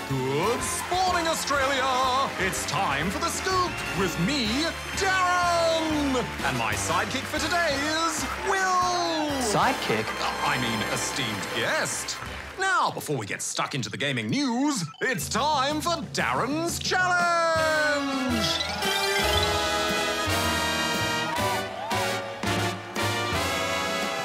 Good spawning, Australia! It's time for the scoop with me, Darren! And my sidekick for today is Will! Sidekick? I mean, esteemed guest. Now, before we get stuck into the gaming news, it's time for Darren's Challenge!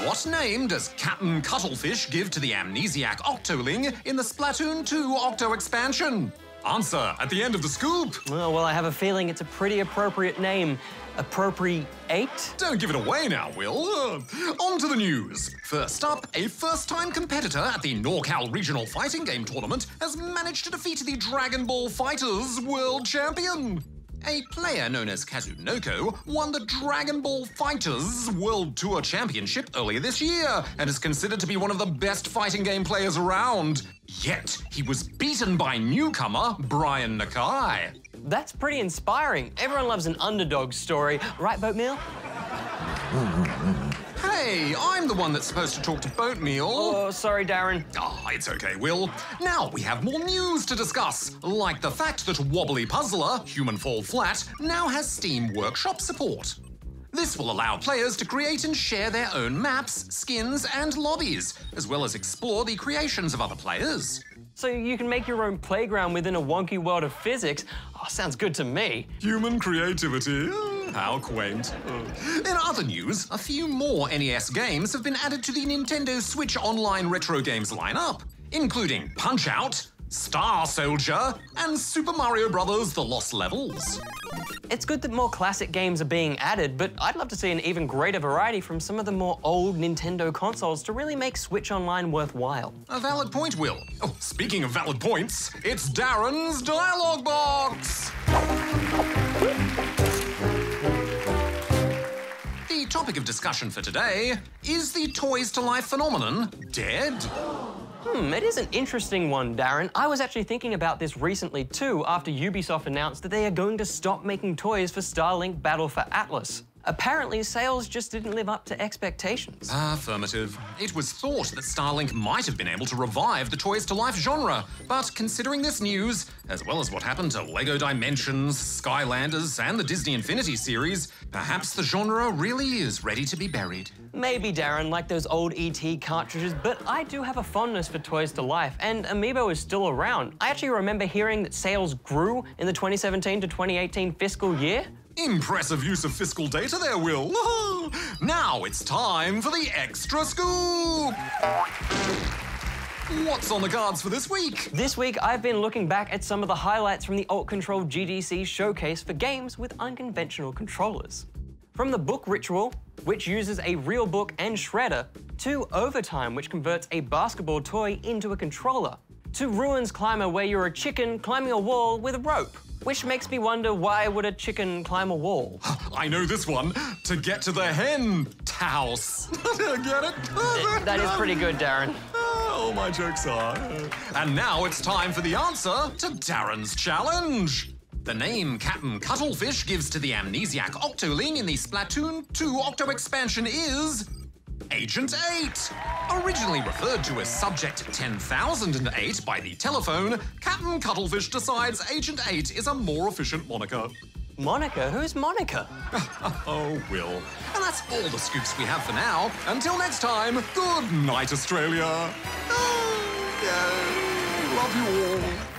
What name does Captain Cuttlefish give to the amnesiac Octoling in the Splatoon 2 Octo expansion? Answer at the end of the scoop. Well, I have a feeling it's a pretty appropriate name. Appropriate? Don't give it away now, Will. On to the news. First up, a first-time competitor at the NorCal Regional Fighting Game Tournament has managed to defeat the Dragon Ball FighterZ World Champion. A player known as Kazunoko won the Dragon Ball FighterZ World Tour Championship earlier this year and is considered to be one of the best fighting game players around. Yet, he was beaten by newcomer Brian Nakai. That's pretty inspiring. Everyone loves an underdog story. Right, Boatmeal? Hey, I'm the one that's supposed to talk to Boatmeal. Oh, sorry, Darren. It's okay, Will. Now we have more news to discuss, like the fact that Wobbly Puzzler, Human Fall Flat, now has Steam Workshop support. This will allow players to create and share their own maps, skins, and lobbies, as well as explore the creations of other players. So you can make your own playground within a wonky world of physics? Oh, sounds good to me. Human creativity. How quaint. In other news, a few more NES games have been added to the Nintendo Switch Online retro games lineup, including Punch-Out!, Star Soldier, and Super Mario Bros. The Lost Levels. It's good that more classic games are being added, but I'd love to see an even greater variety from some of the more old Nintendo consoles to really make Switch Online worthwhile. A valid point, Will. Oh, speaking of valid points, it's Darren's Dialogue Box! The topic of discussion for today is the Toys to Life phenomenon dead? It is an interesting one, Darren. I was actually thinking about this recently too, after Ubisoft announced that they are going to stop making toys for Starlink Battle for Atlas. Apparently, sales just didn't live up to expectations. Affirmative. It was thought that Starlink might have been able to revive the Toys to Life genre, but considering this news, as well as what happened to LEGO Dimensions, Skylanders, and the Disney Infinity series, perhaps the genre really is ready to be buried. Maybe, Darren, like those old ET cartridges, but I do have a fondness for Toys to Life, and Amiibo is still around. I actually remember hearing that sales grew in the 2017 to 2018 fiscal year. Impressive use of fiscal data there, Will. Now it's time for the Extra Scoop! What's on the cards for this week? This week, I've been looking back at some of the highlights from the Alt Control GDC showcase for games with unconventional controllers. From the Book Ritual, which uses a real book and shredder, to Overtime, which converts a basketball toy into a controller, to Ruins Climber, where you're a chicken climbing a wall with a rope. Which makes me wonder, why would a chicken climb a wall? I know this one. To get to the hen house. Get it? That is pretty good, Darren. Oh, my jokes are. And now it's time for the answer to Darren's challenge. The name Captain Cuttlefish gives to the amnesiac Octoling in the Splatoon 2 Octo expansion is Agent 8. Originally referred to as Subject 10,008 by the telephone, Captain Cuttlefish decides Agent 8 is a more efficient moniker. Monica? Who's Monica? Oh, Will. And that's all the scoops we have for now. Until next time, good night, Australia. Oh, yeah. Love you all.